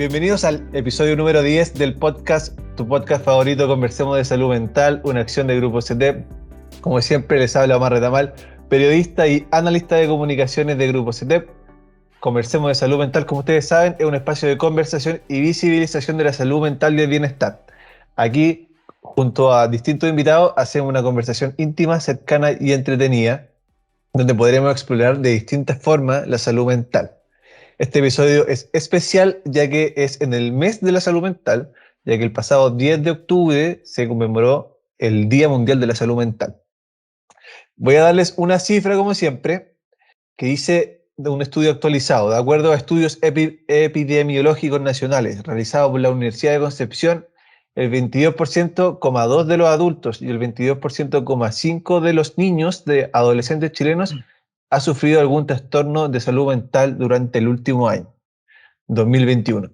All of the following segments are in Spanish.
Bienvenidos al episodio número 10 del podcast, tu podcast favorito, Conversemos de Salud Mental, una acción de Grupo CETEP. Como siempre les habla Omar Retamal, periodista y analista de comunicaciones de Grupo CETEP. Conversemos de Salud Mental, como ustedes saben, es un espacio de conversación y visibilización de la salud mental y el bienestar. Aquí, junto a distintos invitados, hacemos una conversación íntima, cercana y entretenida, donde podremos explorar de distintas formas la salud mental. Este episodio es especial ya que es en el mes de la salud mental, ya que el pasado 10 de octubre se conmemoró el Día Mundial de la Salud Mental. Voy a darles una cifra, como siempre, que dice de un estudio actualizado. De acuerdo a estudios epidemiológicos nacionales realizados por la Universidad de Concepción, el 22,2% de los adultos y el 22,5% de los niños de adolescentes chilenos ha sufrido algún trastorno de salud mental durante el último año, 2021.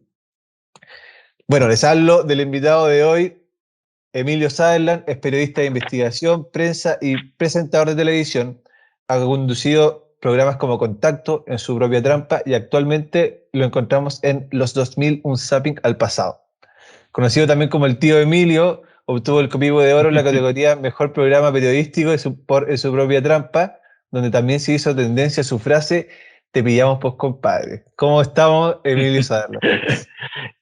Bueno, les hablo del invitado de hoy, Emilio Sutherland, es periodista de investigación, prensa y presentador de televisión. Ha conducido programas como Contacto, En su propia trampa, y actualmente lo encontramos en Los 2000, un zapping al pasado. Conocido también como el tío Emilio, obtuvo el Copivo de Oro en la categoría Mejor Programa Periodístico por En su propia trampa, donde también se hizo tendencia a su frase: "Te pillamos, pues, compadre". ¿Cómo estamos, Emilio Sutherland?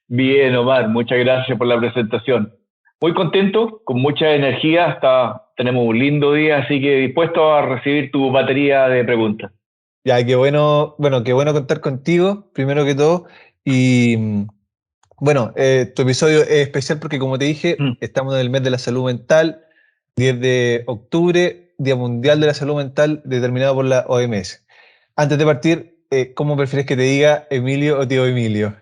Bien, Omar, muchas gracias por la presentación. Muy contento, con mucha energía, tenemos un lindo día, así que dispuesto a recibir tu batería de preguntas. Ya, qué bueno contar contigo, primero que todo. Y bueno, tu episodio es especial porque, como te dije, estamos en el mes de la salud mental, 10 de octubre, Día Mundial de la Salud Mental, determinado por la OMS. Antes de partir, ¿cómo prefieres que te diga, Emilio o tío Emilio?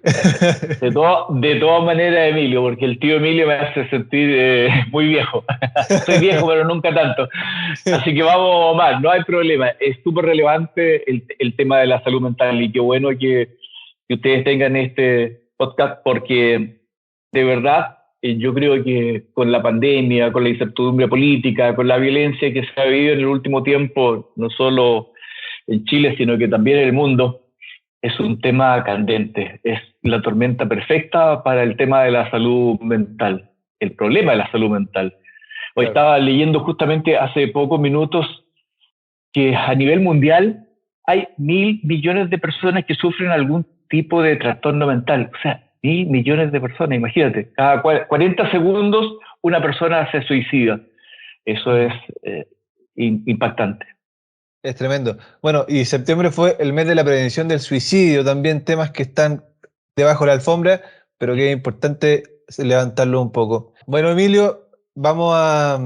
De todas maneras, Emilio, porque el tío Emilio me hace sentir muy viejo. Soy viejo, pero nunca tanto. Así que vamos, Omar, no hay problema. Es súper relevante el tema de la salud mental y qué bueno que ustedes tengan este podcast porque de verdad yo creo que con la pandemia, con la incertidumbre política, con la violencia que se ha vivido en el último tiempo, no solo en Chile, sino que también en el mundo, es un tema candente, es la tormenta perfecta para el tema de la salud mental, el problema de la salud mental. Hoy estaba leyendo justamente hace pocos minutos que a nivel mundial hay 1.000 millones de personas que sufren algún tipo de trastorno mental. O sea, 1.000 millones de personas, imagínate. Cada 40 segundos una persona se suicida. Eso es impactante. Es tremendo. Bueno, y septiembre fue el mes de la prevención del suicidio, también temas que están debajo de la alfombra, pero que es importante levantarlo un poco. Bueno, Emilio, vamos a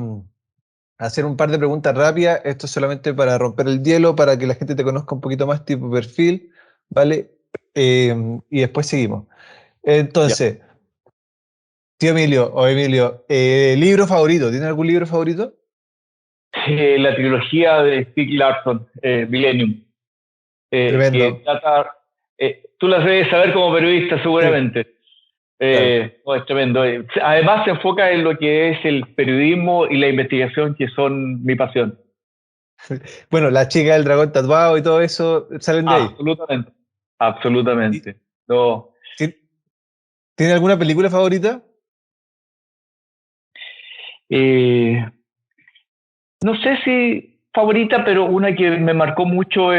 hacer un par de preguntas rápidas. Esto es solamente para romper el hielo, para que la gente te conozca un poquito más, tipo perfil, ¿vale? Y después seguimos. Entonces, tío Emilio o Emilio, ¿libro favorito? ¿Tienes algún libro favorito? La trilogía de Stieg Larsson, Millennium, que Tremendo. trata, tú las debes saber como periodista seguramente. Sí, claro. No, es tremendo. Además se enfoca en lo que es el periodismo y la investigación, que son mi pasión. Bueno, la chica del dragón tatuado y todo eso salen de ahí. Absolutamente, ¿Y absolutamente. No, tiene alguna película favorita? eh, no sé si favorita, pero una que me marcó mucho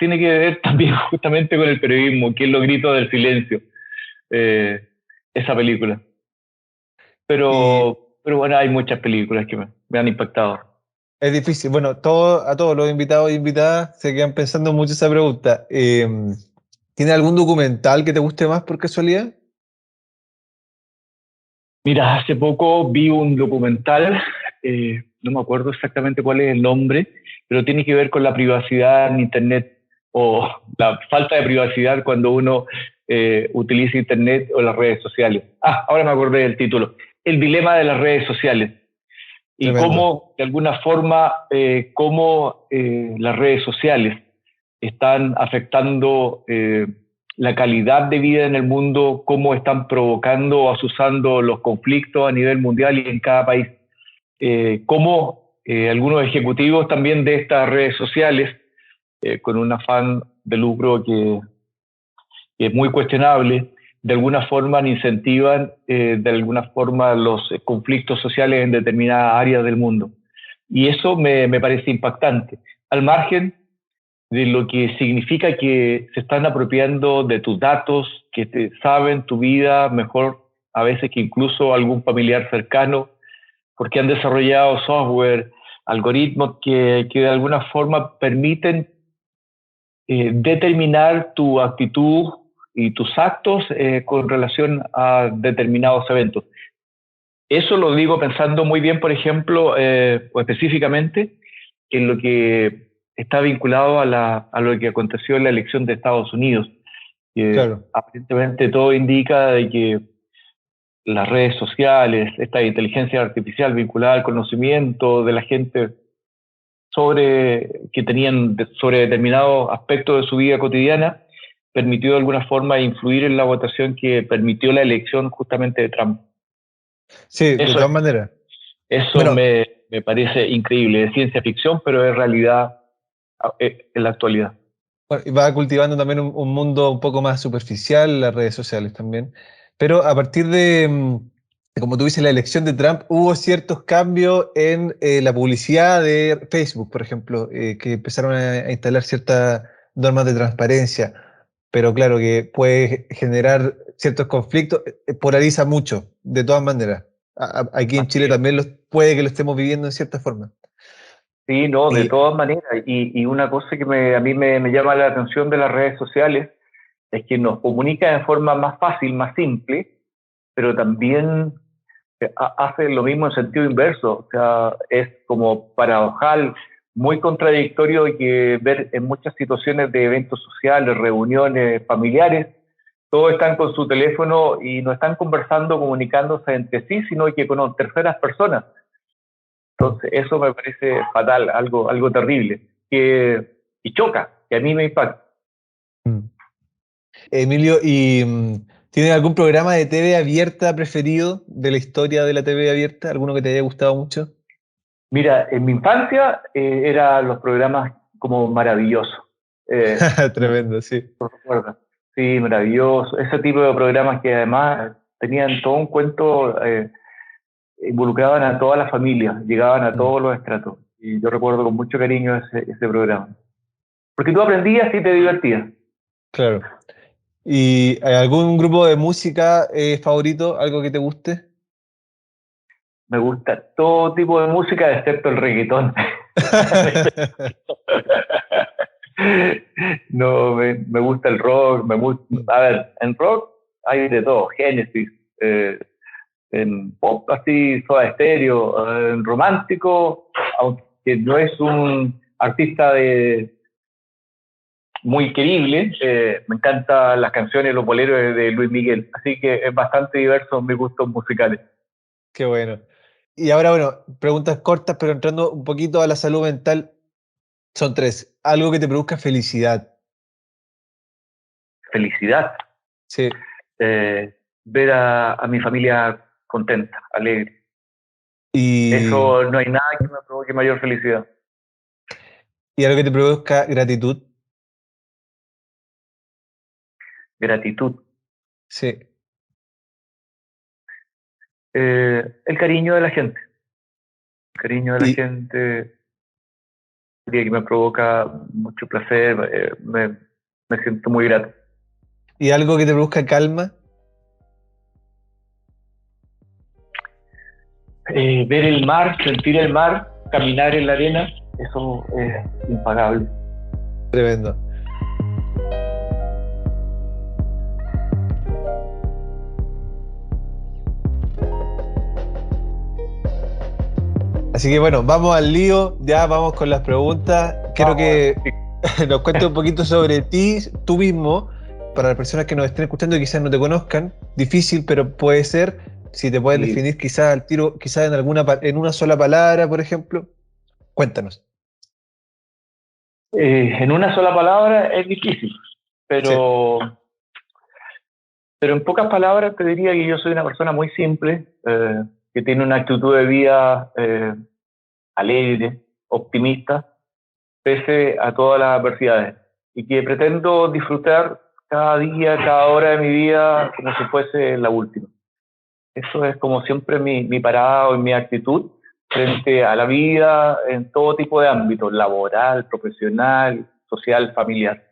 tiene que ver también justamente con el periodismo, que es Los Gritos del Silencio, eh, esa película. Y Pero bueno, hay muchas películas que me han impactado. es difícil. Bueno, a todos los invitados e invitadas se quedan pensando mucho esa pregunta. ¿Tiene algún documental que te guste más por casualidad? Mira, hace poco vi un documental, no me acuerdo exactamente cuál es el nombre, pero tiene que ver con la privacidad en Internet o la falta de privacidad cuando uno utiliza Internet o las redes sociales. Ahora me acordé del título. El dilema de las redes sociales y Tremendo. cómo, de alguna forma, las redes sociales están afectando la calidad de vida en el mundo, cómo están provocando o asusando los conflictos a nivel mundial y en cada país. Cómo algunos ejecutivos también de estas redes sociales, con un afán de lucro que es muy cuestionable, de alguna forma incentivan de alguna forma los conflictos sociales en determinadas áreas del mundo. Y eso me parece impactante, al margen de lo que significa que se están apropiando de tus datos, que te saben tu vida mejor a veces que incluso algún familiar cercano, porque han desarrollado software, algoritmos que de alguna forma permiten determinar tu actitud y tus actos con relación a determinados eventos. Eso lo digo pensando muy bien, por ejemplo, o específicamente, en lo que está vinculado a lo que aconteció en la elección de Estados Unidos. Claro. Aparentemente todo indica de que las redes sociales, esta inteligencia artificial vinculada al conocimiento de la gente que tenían sobre determinados aspectos de su vida cotidiana, permitió de alguna forma influir en la votación que permitió la elección justamente de Trump. Sí, de Eso, todas maneras. eso Bueno, me parece increíble, es ciencia ficción, pero es realidad en la actualidad. bueno, y va cultivando también un mundo un poco más superficial, las redes sociales también. Pero a partir como tú dices, la elección de Trump, hubo ciertos cambios en la publicidad de Facebook, por ejemplo, que empezaron a instalar ciertas normas de transparencia. Pero claro que puede generar ciertos conflictos, polariza mucho, de todas maneras. Aquí en Así Chile es. también puede que lo estemos viviendo en cierta forma. Sí, no, de Y todas maneras. Y una cosa que a mí me llama la atención de las redes sociales es que nos comunica de forma más fácil, más simple, pero también hace lo mismo en sentido inverso. O sea, es como paradojal, muy contradictorio que ver en muchas situaciones de eventos sociales, reuniones familiares, todos están con su teléfono y no están conversando, comunicándose entre sí, sino que con terceras personas. Entonces, eso me parece fatal, algo terrible, y choca, que a mí me impacta. mm. Emilio, ¿tienes algún programa de TV abierta preferido de la historia de la TV abierta? ¿Alguno que te haya gustado mucho? Mira, en mi infancia eran los programas como maravillosos. No sé Tremendo, sí. si lo recuerdas. Sí, maravilloso. Ese tipo de programas que además tenían todo un cuento, involucraban a toda la familia, llegaban a Mm, todos los estratos. Y yo recuerdo con mucho cariño ese programa. Porque tú aprendías y te divertías. claro. ¿Y hay algún grupo de música favorito, algo que te guste? Me gusta todo tipo de música excepto el reggaetón. No, me gusta el rock, Mm, a ver, en rock hay de todo, Genesis, en pop así, Soda Stereo, en romántico, aunque no es un artista muy querible, me encantan las canciones, los boleros de Luis Miguel, así que es bastante diverso en mis gustos musicales. qué bueno. Y ahora, bueno, preguntas cortas, pero entrando un poquito a la salud mental, son tres. Algo que te produzca felicidad. Felicidad, Sí. ver a mi familia contenta, alegre. Y, Eso no hay nada que me provoque mayor felicidad. y algo que te produzca gratitud. Gratitud. Sí. El cariño de la gente. El cariño de la Y, gente que me provoca mucho placer, me siento muy grato. y algo que te produzca calma. Ver el mar, sentir el mar, caminar en la arena, eso es impagable. Tremendo. Así que bueno, vamos al lío, ya vamos con las preguntas. Quiero Vamos, que nos cuentes un poquito sobre ti, tú mismo, para las personas que nos estén escuchando y quizás no te conozcan. Difícil, pero puede ser. Si te puedes sí. definir quizás al tiro, quizás en una sola palabra, por ejemplo. Cuéntanos. En una sola palabra es difícil, Sí. pero, pero en pocas palabras te diría que yo soy una persona muy simple, que tiene una actitud de vida alegre, optimista, pese a todas las adversidades, y que pretendo disfrutar cada día, cada hora de mi vida como si fuese la última. Eso es como siempre mi parada y mi actitud frente a la vida en todo tipo de ámbitos, laboral, profesional, social, familiar.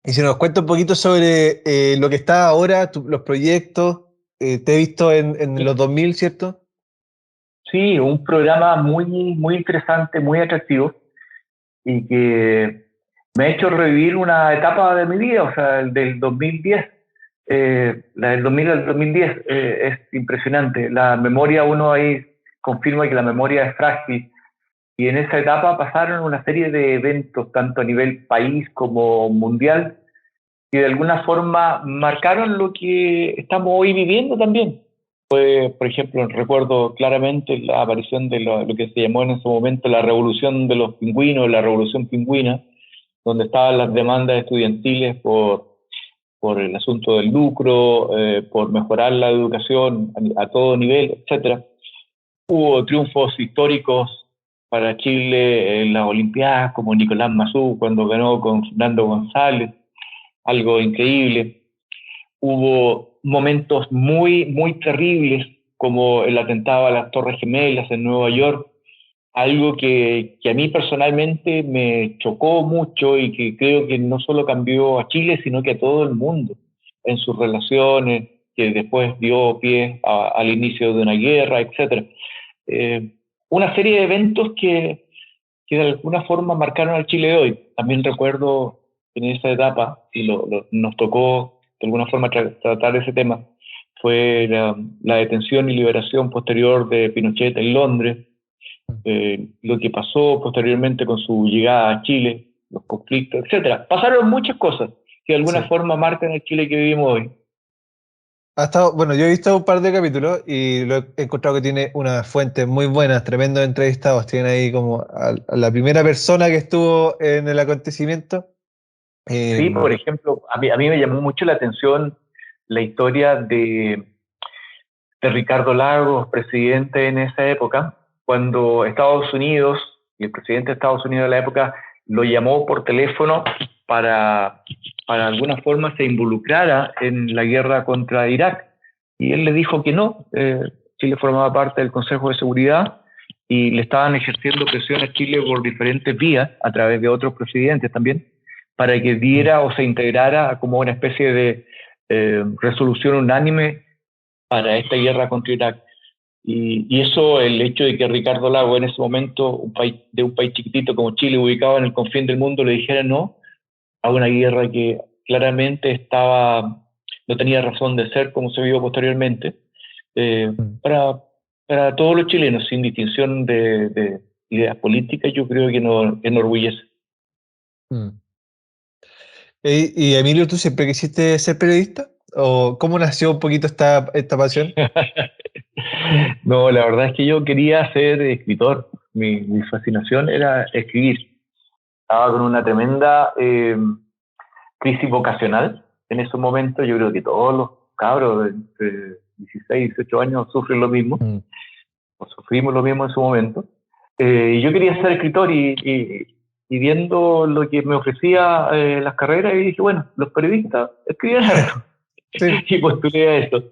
Y si nos cuenta un poquito sobre lo que está ahora, los proyectos, te he visto en los 2000, ¿cierto? Sí, un programa muy interesante, muy atractivo y que me ha hecho revivir una etapa de mi vida, o sea, el del 2010. La del 2000 al 2010 es impresionante. La memoria, uno ahí confirma que la memoria es frágil. Y en esa etapa pasaron una serie de eventos, tanto a nivel país como mundial, que de alguna forma marcaron lo que estamos hoy viviendo también. Por ejemplo, recuerdo claramente la aparición de lo que se llamó en ese momento la revolución de los pingüinos, la revolución pingüina, donde estaban las demandas estudiantiles por el asunto del lucro, por mejorar la educación a todo nivel, etcétera. Hubo triunfos históricos para Chile en las Olimpiadas, como Nicolás Massú cuando ganó con Fernando González, algo increíble. Hubo momentos muy terribles, como el atentado a las Torres Gemelas en Nueva York, algo que a mí personalmente me chocó mucho y que creo que no solo cambió a Chile, sino que a todo el mundo en sus relaciones, que después dio pie al inicio de una guerra, etc. Eh, una serie de eventos que de alguna forma marcaron al Chile de hoy. También recuerdo en esa etapa, y nos tocó de alguna forma tratar ese tema, fue la detención y liberación posterior de Pinochet en Londres, lo que pasó posteriormente con su llegada a Chile, los conflictos, etcétera. Pasaron muchas cosas que de alguna Sí. forma marcan el Chile que vivimos hoy. Bueno, yo he visto un par de capítulos y he encontrado que tiene unas fuentes muy buenas, tremendos entrevistados. Tienen ahí como a la primera persona que estuvo en el acontecimiento. Sí, por ejemplo, a mí me llamó mucho la atención la historia de Ricardo Lagos, presidente en esa época, cuando Estados Unidos, y el presidente de Estados Unidos de la época, lo llamó por teléfono para de alguna forma se involucrara en la guerra contra Irak. Y él le dijo que no, Chile formaba parte del Consejo de Seguridad y le estaban ejerciendo presión a Chile por diferentes vías, a través de otros presidentes también, para que diera o se integrara como una especie de resolución unánime para esta guerra contra Irak. Y eso, el hecho de que Ricardo Lagos en ese momento, de un país chiquitito como Chile, ubicado en el confín del mundo, le dijera no a una guerra que claramente no tenía razón de ser, como se vio posteriormente, eh, para, para todos los chilenos, sin distinción de ideas políticas, yo creo que nos enorgullece. Y Emilio, ¿tú siempre quisiste ser periodista? ¿O cómo nació un poquito esta pasión? No, la verdad es que yo quería ser escritor. Mi fascinación era escribir. Estaba con una tremenda crisis vocacional en esos momentos. Yo creo que todos los cabros de entre 16 y 18 años sufren lo mismo, o sufrimos lo mismo en su momento. Y yo quería ser escritor y viendo lo que me ofrecía las carreras, y dije, bueno, los periodistas escriben harto. Sí. Y postulé a esto.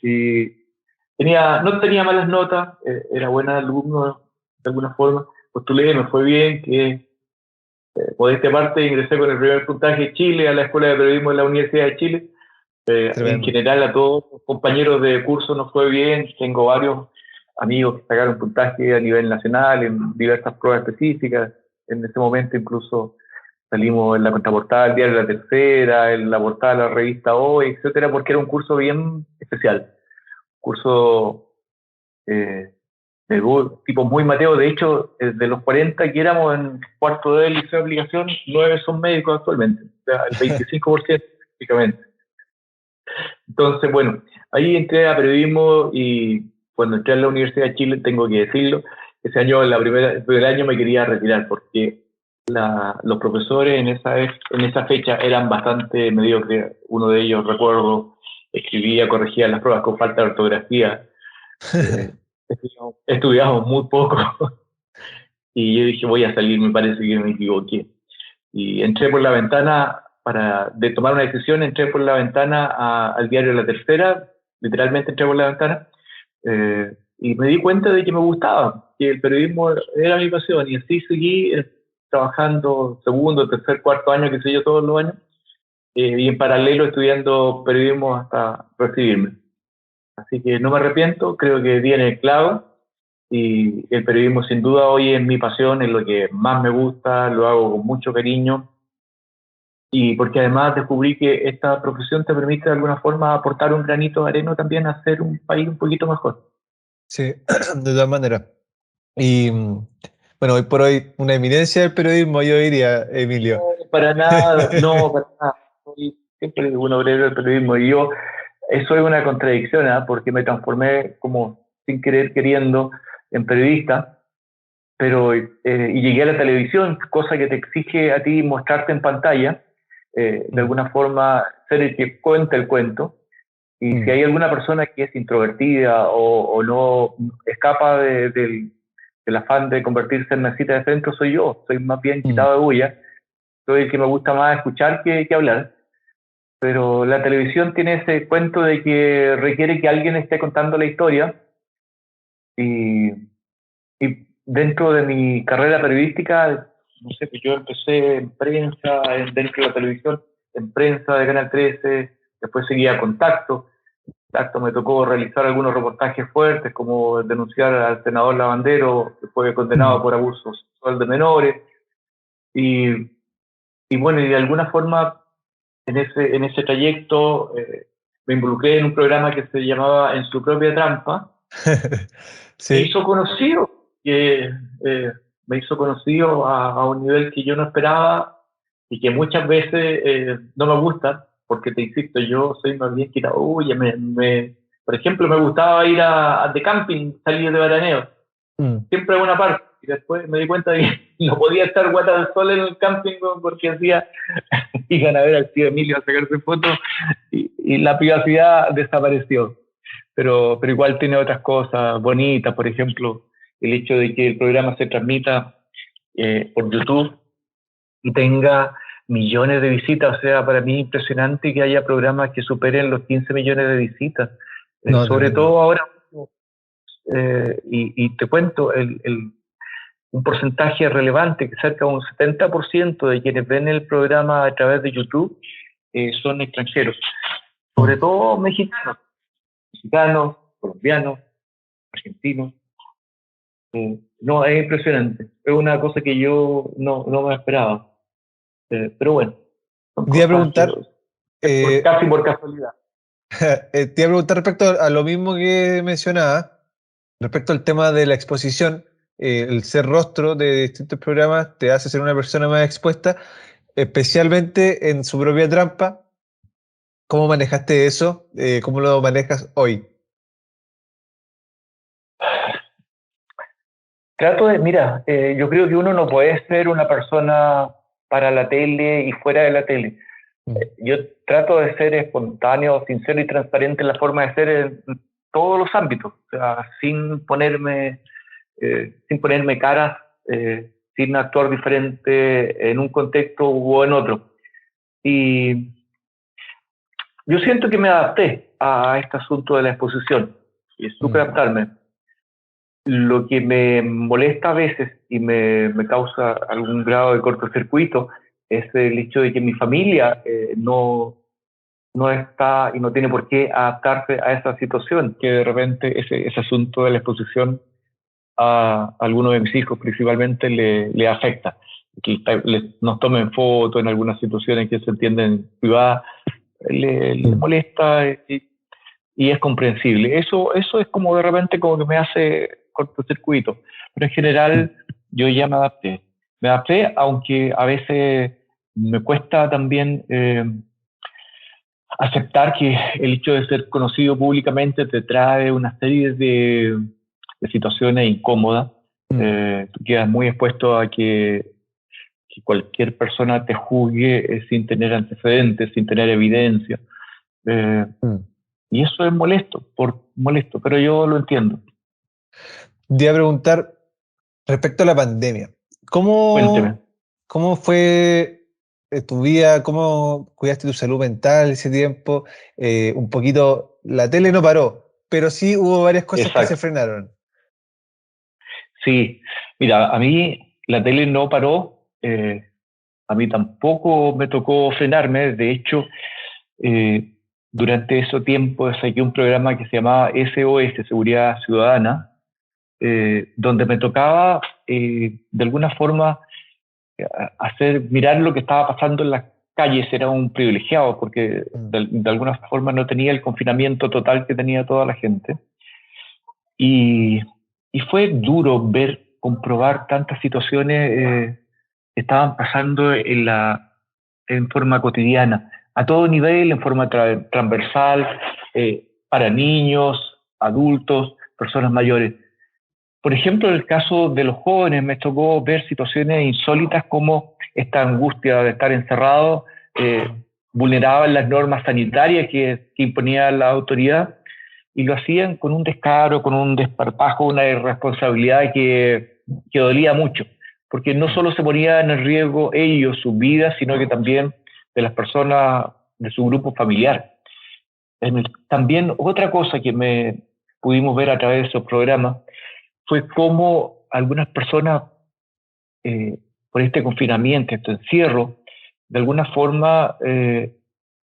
Y no tenía malas notas, era buen alumno de alguna forma. Postulé, me fue bien, que modestia aparte, ingresé con el primer puntaje de Chile a la Escuela de Periodismo de la Universidad de Chile. En Tremendo. general, a todos los compañeros de curso nos fue bien. Tengo varios amigos que sacaron puntaje a nivel nacional en diversas pruebas específicas. En ese momento, incluso salimos en la contraportada del diario La Tercera, en la portada de la revista Hoy, etcétera, porque era un curso bien especial. Curso tipo muy Mateo. De hecho, de los 40 que éramos en cuarto de liceo de aplicación, 9 son médicos actualmente, o sea, el 25% prácticamente. Entonces, bueno, ahí entré a periodismo y cuando entré a la Universidad de Chile, tengo que decirlo, ese año, el primer año me quería retirar porque los profesores en esa fecha eran bastante mediocres. Uno de ellos, recuerdo, escribía, corregía las pruebas con falta de ortografía. Estudiamos muy poco y yo dije voy a salir, me parece que me equivoqué. Y entré por la ventana de tomar una decisión, entré por la ventana al diario La Tercera, literalmente entré por la ventana, y me di cuenta de que me gustaba, que el periodismo era mi pasión, y así seguí trabajando segundo, tercer, cuarto año, qué sé yo, todos los años, y en paralelo estudiando periodismo hasta recibirme. Así que no me arrepiento, creo que viene el clavo, y el periodismo sin duda hoy es mi pasión, es lo que más me gusta, lo hago con mucho cariño, y porque además descubrí que esta profesión te permite de alguna forma aportar un granito de arena también a hacer un país un poquito mejor. Sí, de todas maneras. Y bueno, hoy por hoy, una eminencia del periodismo, yo diría, Emilio. No, para nada, no, para nada. Soy siempre un obrero del periodismo y yo, eso es una contradicción, ¿eh? Porque me transformé como sin querer queriendo en periodista, pero y llegué a la televisión, cosa que te exige a ti mostrarte en pantalla, de Mm, alguna forma ser el que cuenta el cuento. Y si mm, hay alguna persona que es introvertida o no escapa del afán de convertirse en una cita de centro, soy yo. Soy más bien mm. quitado de bulla. Soy el que me gusta más escuchar que hablar. Pero la televisión tiene ese cuento de que requiere que alguien esté contando la historia. Y, y dentro de mi carrera periodística, no sé, pues yo empecé en prensa, dentro de la televisión, en prensa de Canal 13, después seguía Contacto. Exacto, me tocó realizar algunos reportajes fuertes, como denunciar al senador Lavandero, que fue condenado Mm. por abuso sexual de menores. Y, y bueno, y de alguna forma, en ese trayecto, me involucré en un programa que se llamaba En su propia trampa. Me Sí, hizo conocido, que, me hizo conocido a un nivel que yo no esperaba y que muchas veces no me gusta, porque te insisto, yo soy más bien quitado. Uy, por ejemplo, me gustaba ir de camping, salir de veraneo, mm, siempre a una parte, y después me di cuenta de que no podía estar guata del sol en el camping porque hacía, iban a ver al tío Emilio a sacarse fotos y la privacidad desapareció. Pero igual tiene otras cosas bonitas, por ejemplo, el hecho de que el programa se transmita por YouTube y tenga millones de visitas. O sea, para mí es impresionante que haya programas que superen los 15 millones de visitas. no, Sobre tremendo. todo ahora, y te cuento, un porcentaje relevante, que cerca de un 70% de quienes ven el programa a través de YouTube son extranjeros, sobre Mm. todo mexicanos, colombianos, argentinos. No, es impresionante. Es una cosa que yo no me esperaba. Pero bueno, son Te iba a cosas que preguntar, eh, casi por casualidad. te iba a preguntar respecto a lo mismo que mencionaba, respecto al tema de la exposición, el ser rostro de distintos programas te hace ser una persona más expuesta, especialmente en su propia trampa. ¿Cómo manejaste eso? ¿Cómo lo manejas hoy? Mira, yo creo que uno no puede ser una persona para la tele y fuera de la tele. Mm, Yo trato de ser espontáneo, sincero y transparente en la forma de ser en todos los ámbitos, o sea, sin ponerme caras, sin actuar diferente en un contexto u en otro. Y yo siento que me adapté a este asunto de la exposición y supe mm, adaptarme. Lo que me molesta a veces y me causa algún grado de cortocircuito es el hecho de que mi familia no está y no tiene por qué adaptarse a esa situación, que de repente ese asunto de la exposición a algunos de mis hijos principalmente le afecta. Que nos tomen fotos en algunas situaciones que se entienden privadas, le mm, molesta y es comprensible. Eso es como de repente como que me hace cortocircuito, pero en mm. general yo ya me adapté. Me adapté, aunque a veces me cuesta también aceptar que el hecho de ser conocido públicamente te trae una serie de situaciones incómodas. Mm, Tú quedas muy expuesto a que cualquier persona te juzgue sin tener antecedentes, sin tener evidencia. Eh, mm. y eso es molesto, pero yo lo entiendo. Te iba a preguntar respecto a la pandemia. Cuénteme. ¿Cómo fue? tu vida, cómo cuidaste tu salud mental ese tiempo. Un poquito, la tele no paró, pero sí hubo varias cosas que se Exacto. frenaron. Sí, mira, a mí la tele no paró, a mí tampoco me tocó frenarme. De hecho, eh, durante ese tiempo saqué un programa que se llamaba SOS, Seguridad Ciudadana, donde me tocaba de alguna forma hacer mirar lo que estaba pasando en las calles. Era un privilegiado porque Mm. de alguna forma no tenía el confinamiento total que tenía toda la gente. Y, y fue duro ver, comprobar tantas situaciones que estaban pasando en forma cotidiana, a todo nivel, en forma transversal, para niños, adultos, personas mayores. Por ejemplo, en el caso de los jóvenes, me tocó ver situaciones insólitas como esta angustia de estar encerrado, vulneraban las normas sanitarias que imponía la autoridad y lo hacían con un descaro, con un desparpajo, una irresponsabilidad que dolía mucho, porque no solo se ponían en riesgo ellos, sus vidas, sino que también de las personas de su grupo familiar. También otra cosa que pudimos ver a través de esos programas fue cómo algunas personas, eh, por este confinamiento, este encierro, de alguna forma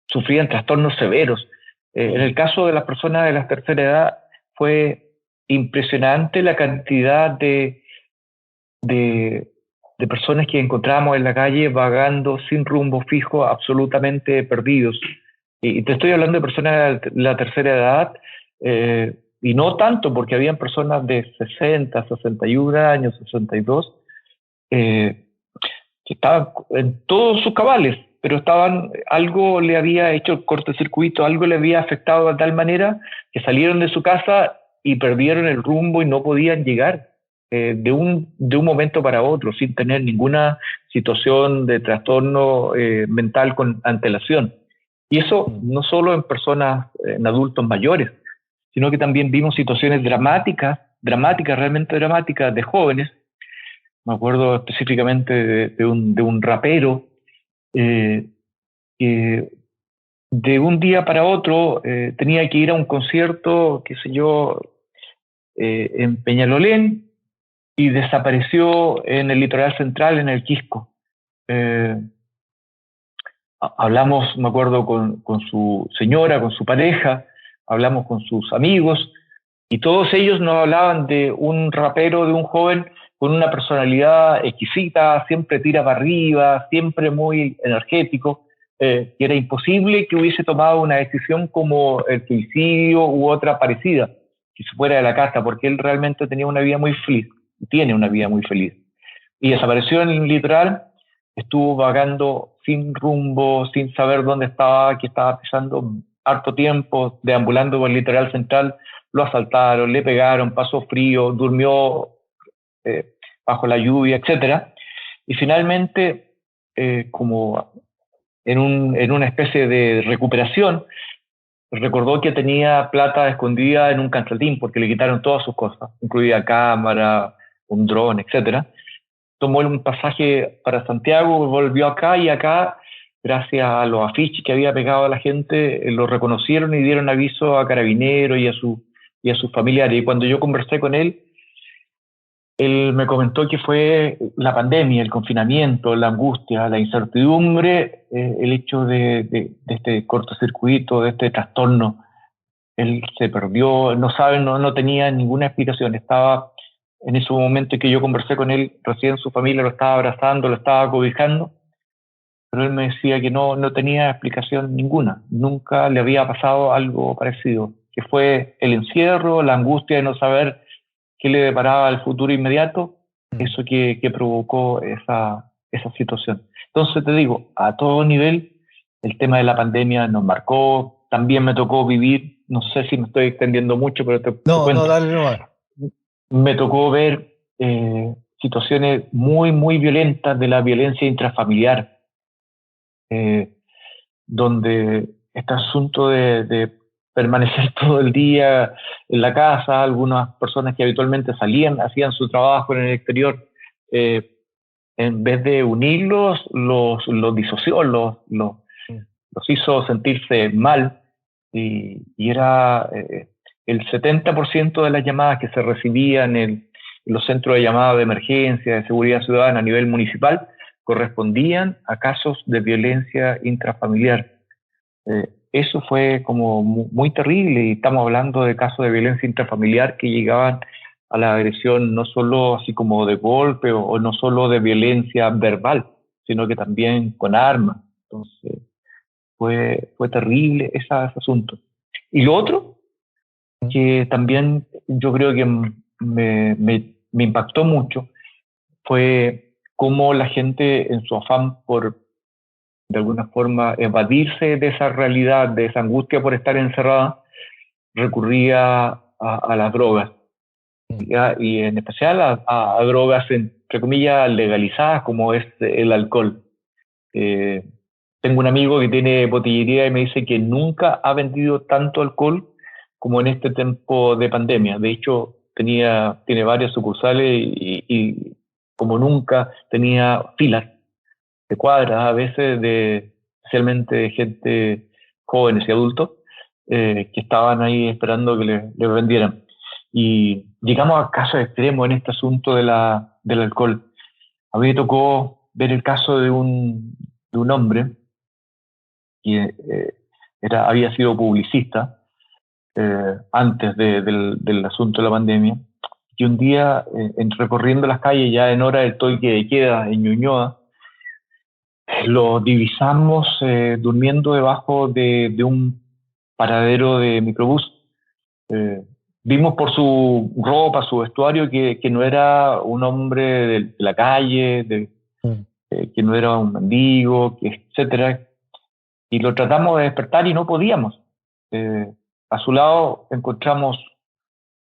sufrían trastornos severos. En el caso de las personas de la tercera edad fue impresionante la cantidad de, de personas que encontrábamos en la calle vagando sin rumbo fijo, absolutamente perdidos. Y te estoy hablando de personas de la tercera edad, y no tanto, porque habían personas de 60, 61 años, 62, eh, que estaban en todos sus cabales, pero algo le había hecho cortocircuito, algo le había afectado de tal manera que salieron de su casa y perdieron el rumbo y no podían llegar de un momento para otro, sin tener ninguna situación de trastorno mental con antelación. Y eso Mm. no solo en personas, en adultos mayores, sino que también vimos situaciones dramáticas, dramáticas, realmente dramáticas, de jóvenes. Me acuerdo específicamente de un rapero eh, que de un día para otro tenía que ir a un concierto, qué sé yo, en Peñalolén, y desapareció en el litoral central, en el Quisco. Eh, Hablamos, me acuerdo, con su señora, con su pareja, hablamos con sus amigos, y todos ellos nos hablaban de un rapero, de un joven con una personalidad exquisita, siempre tira para arriba, siempre muy energético, que era imposible que hubiese tomado una decisión como el suicidio u otra parecida, que se fuera de la casa, porque él realmente tenía una vida muy feliz, tiene una vida muy feliz. Y desapareció en el litoral, estuvo vagando sin rumbo, sin saber dónde estaba, que estaba pisando harto tiempo, deambulando por el litoral central. Lo asaltaron, le pegaron, pasó frío, durmió eh, bajo la lluvia, etcétera. Y finalmente, como en una especie de recuperación, recordó que tenía plata escondida en un calcetín porque le quitaron todas sus cosas, incluida cámara, un dron, etcétera. Tomó un pasaje para Santiago, volvió acá, y acá, gracias a los afiches que había pegado a la gente, lo reconocieron y dieron aviso a Carabineros y a sus familiares. Y cuando yo conversé con él me comentó que fue la pandemia, el confinamiento, la angustia, la incertidumbre, el hecho de este cortocircuito, de este trastorno. Él se perdió, no sabe, no tenía ninguna explicación. Estaba en ese momento que yo conversé con él, recién su familia lo estaba abrazando, lo estaba cobijando, pero él me decía que no tenía explicación ninguna. Nunca le había pasado algo parecido, que fue el encierro, la angustia de no saber qué le deparaba el futuro inmediato, Mm. eso que provocó esa situación. Entonces te digo, a todo nivel, el tema de la pandemia nos marcó. También me tocó vivir, no sé si me estoy extendiendo mucho, pero te No, no, cuento, dale nomás. me tocó ver situaciones muy, muy violentas de la violencia intrafamiliar, eh, donde este asunto de permanecer todo el día en la casa, algunas personas que habitualmente salían, hacían su trabajo en el exterior, eh, en vez de unirlos, los disoció, los hizo sentirse mal, y era el 70% de las llamadas que se recibían en los centros de llamada de emergencia, de seguridad ciudadana a nivel municipal, correspondían a casos de violencia intrafamiliar. Eso fue como muy terrible, y estamos hablando de casos de violencia intrafamiliar que llegaban a la agresión no solo así como de golpe o no solo de violencia verbal, sino que también con armas. Entonces, fue terrible ese asunto. Y lo otro, que también yo creo que me impactó mucho, fue cómo la gente, en su afán por, de alguna forma, evadirse de esa realidad, de esa angustia por estar encerrada, recurría a las drogas. ¿Ya? Y en especial a drogas, entre comillas, legalizadas, como es el alcohol. Tengo un amigo que tiene botillería y me dice que nunca ha vendido tanto alcohol como en este tiempo de pandemia. De hecho, tiene varias sucursales, y como nunca tenía filas de cuadras, a veces, especialmente de gente jóvenes y adultos, que estaban ahí esperando que le vendieran. Y llegamos a casos extremos en este asunto del alcohol. A mí me tocó ver el caso de un hombre que había sido publicista antes del asunto de la pandemia, y un día, recorriendo las calles ya en hora del toque de queda en Ñuñoa, lo divisamos durmiendo debajo de un paradero de microbús. Vimos por su ropa, su vestuario, que no era un hombre de la calle, que no era un mendigo, etcétera. Y lo tratamos de despertar y no podíamos. A su lado encontramos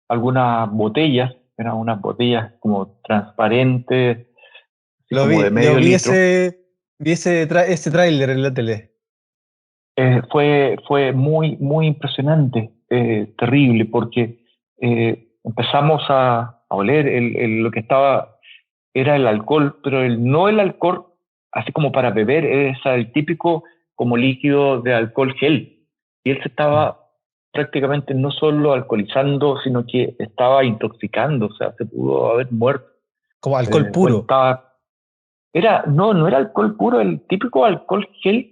algunas botellas, eran unas botellas como transparentes, así como de medio litro. Vi ese tráiler en la tele. Fue muy, muy impresionante, terrible, porque empezamos a oler lo que estaba, era el alcohol, pero no el alcohol así como para beber, es el típico como líquido de alcohol gel. Y él se estaba prácticamente no solo alcoholizando, sino que estaba intoxicando, o sea, se pudo haber muerto. Como alcohol puro. No era alcohol puro, el típico alcohol gel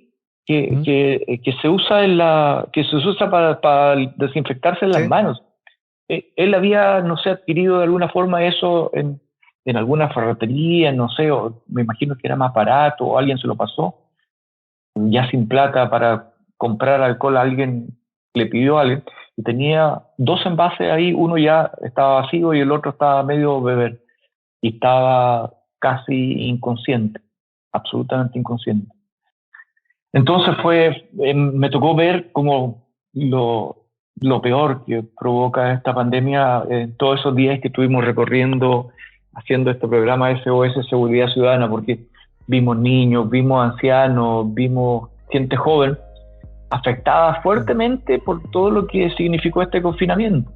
que se usa que se usa para desinfectarse en las manos. Él había, no sé, adquirido de alguna forma eso en alguna ferretería, no sé, o me imagino que era más barato, o alguien se lo pasó, ya sin plata para comprar alcohol, alguien le pidió a alguien, y tenía 2 envases ahí, uno ya estaba vacío y el otro estaba medio beber, y estaba casi inconsciente, absolutamente inconsciente. Entonces me tocó ver como lo peor que provoca esta pandemia en todos esos días que estuvimos recorriendo, haciendo este programa SOS Seguridad Ciudadana, porque vimos niños, vimos ancianos, vimos gente joven afectada fuertemente por todo lo que significó este confinamiento.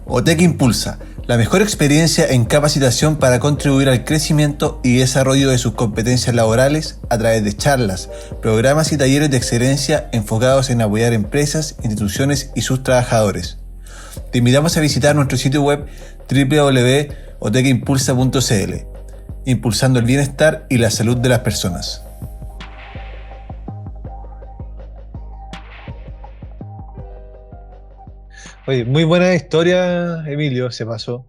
OTEC Impulsa, la mejor experiencia en capacitación para contribuir al crecimiento y desarrollo de sus competencias laborales a través de charlas, programas y talleres de excelencia enfocados en apoyar empresas, instituciones y sus trabajadores. Te invitamos a visitar nuestro sitio web www.otekimpulsa.cl, impulsando el bienestar y la salud de las personas. Oye, muy buena historia, Emilio, se pasó.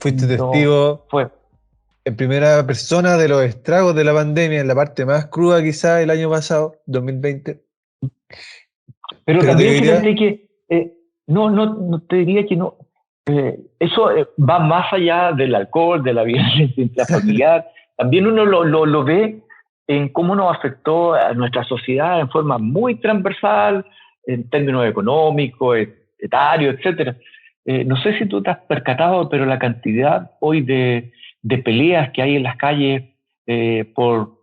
Fuiste testigo en primera persona de los estragos de la pandemia, en la parte más cruda quizá el año pasado, 2020. Pero también fíjate que no te diría que no. Eso va más allá del alcohol, de la violencia intrafamiliar. También uno lo ve en cómo nos afectó a nuestra sociedad en forma muy transversal, en términos económicos, etarios, etcétera. No sé si tú te has percatado, pero la cantidad hoy de peleas que hay en las calles por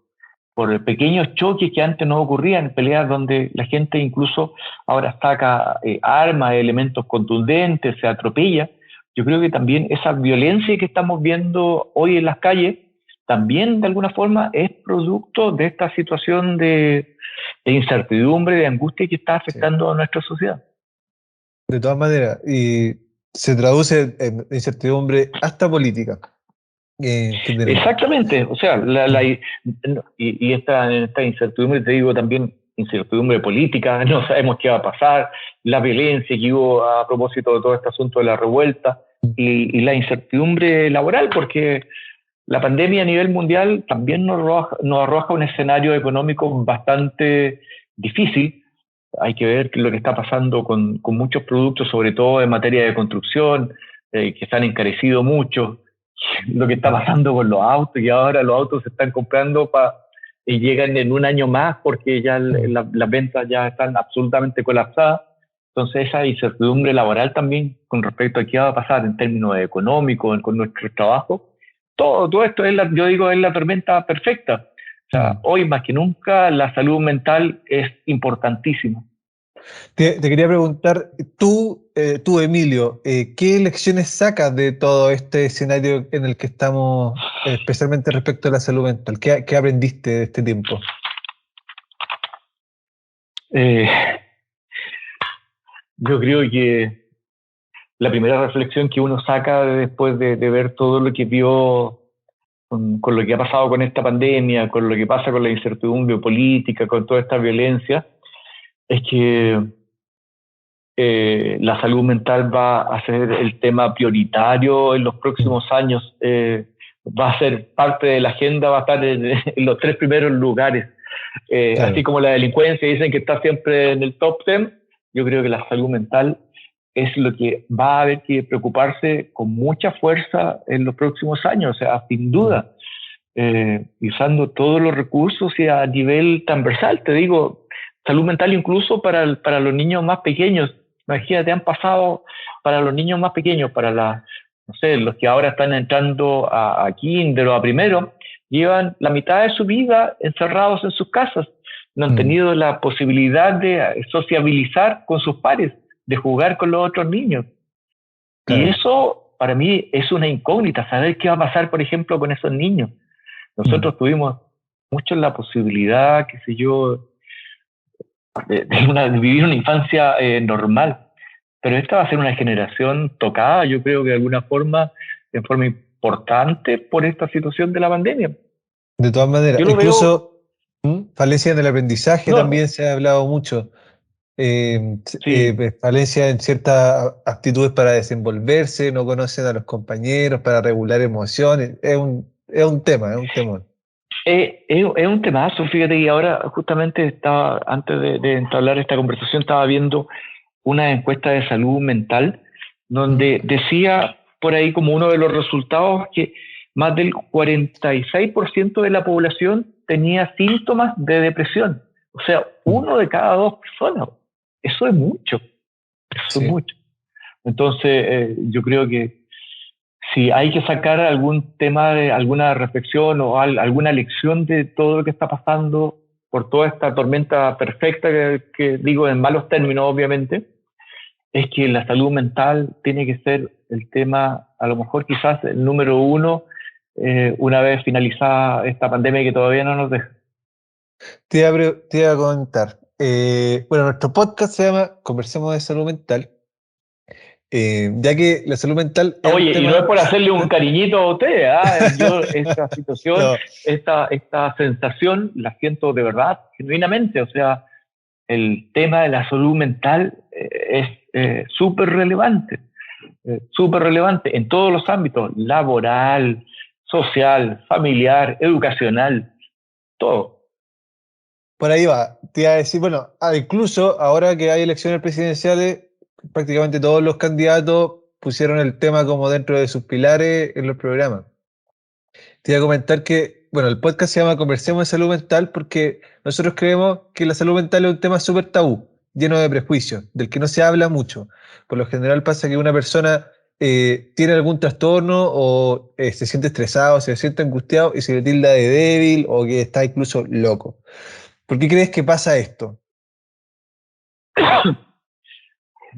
por pequeños choques que antes no ocurrían, peleas donde la gente incluso ahora saca armas, elementos contundentes, se atropella. Yo creo que también esa violencia que estamos viendo hoy en las calles también de alguna forma es producto de esta situación de incertidumbre, de angustia que está afectando a nuestra sociedad. De todas maneras, y se traduce en incertidumbre hasta política. Exactamente, o sea, esta incertidumbre, te digo también, incertidumbre política, no sabemos qué va a pasar, la violencia que hubo a propósito de todo este asunto de la revuelta y la incertidumbre laboral, porque la pandemia a nivel mundial también nos arroja un escenario económico bastante difícil. Hay que ver lo que está pasando con muchos productos, sobre todo en materia de construcción, que se han encarecido mucho. Lo que está pasando con los autos, y ahora los autos se están comprando y llegan en un año más porque ya las ventas ya están absolutamente colapsadas. Entonces esa incertidumbre laboral también con respecto a qué va a pasar en términos económicos, con nuestro trabajo, todo esto yo digo, es la tormenta perfecta. O sea, hoy más que nunca la salud mental es importantísima. Te quería preguntar, tú Emilio, ¿qué lecciones sacas de todo este escenario en el que estamos, especialmente respecto a la salud mental? ¿Qué aprendiste de este tiempo? Yo creo que la primera reflexión que uno saca después de ver todo lo que vio con lo que ha pasado con esta pandemia, con lo que pasa con la incertidumbre política, con toda esta violencia, es que la salud mental va a ser el tema prioritario en los próximos años, va a ser parte de la agenda, va a estar en los 3 primeros lugares. Claro. Así como la delincuencia dicen que está siempre en el top 10, yo creo que la salud mental es lo que va a haber que preocuparse con mucha fuerza en los próximos años, o sea, sin duda, usando todos los recursos y a nivel transversal, te digo, salud mental incluso para los niños más pequeños. Imagínate, han pasado para los niños más pequeños, para no sé, los que ahora están entrando a kinder o a primero, llevan la mitad de su vida encerrados en sus casas, no han tenido la posibilidad de sociabilizar con sus pares, de jugar con los otros niños. Claro. Y eso para mí es una incógnita, saber qué va a pasar, por ejemplo, con esos niños. Nosotros tuvimos mucho la posibilidad, qué sé yo, de vivir una infancia normal, pero esta va a ser una generación tocada, yo creo que de alguna forma, en forma importante por esta situación de la pandemia. De todas maneras, incluso falencia en el aprendizaje también se ha hablado mucho. Falencia en ciertas aptitudes para desenvolverse, no conocen a los compañeros, para regular emociones. Es un tema, es un temor. Es un temazo, fíjate, y ahora justamente antes de entablar esta conversación, estaba viendo una encuesta de salud mental donde decía por ahí como uno de los resultados que más del 46% de la población tenía síntomas de depresión. O sea, 1 de cada 2 personas. Eso es mucho. Eso es mucho. Entonces, yo creo que si hay que sacar algún tema, alguna reflexión o alguna lección de todo lo que está pasando por toda esta tormenta perfecta que digo en malos términos, obviamente, es que la salud mental tiene que ser el tema, a lo mejor quizás el número 1, una vez finalizada esta pandemia que todavía no nos deja. Te iba a comentar. Bueno, nuestro podcast se llama Conversemos de Salud Mental. Ya que la salud mental... Oye, y no es por hacerle un cariñito a usted, yo esta situación, no. esta sensación la siento de verdad, genuinamente, o sea, el tema de la salud mental es súper relevante en todos los ámbitos, laboral, social, familiar, educacional, todo. Por ahí va, te iba a decir, bueno, incluso ahora que hay elecciones presidenciales, prácticamente todos los candidatos pusieron el tema como dentro de sus pilares en los programas. Te iba a comentar que, bueno, el podcast se llama Conversemos de Salud Mental porque nosotros creemos que la salud mental es un tema súper tabú, lleno de prejuicios, del que no se habla mucho. Por lo general pasa que una persona tiene algún trastorno o se siente estresado, se siente angustiado y se le tilda de débil o que está incluso loco. ¿Por qué crees que pasa esto?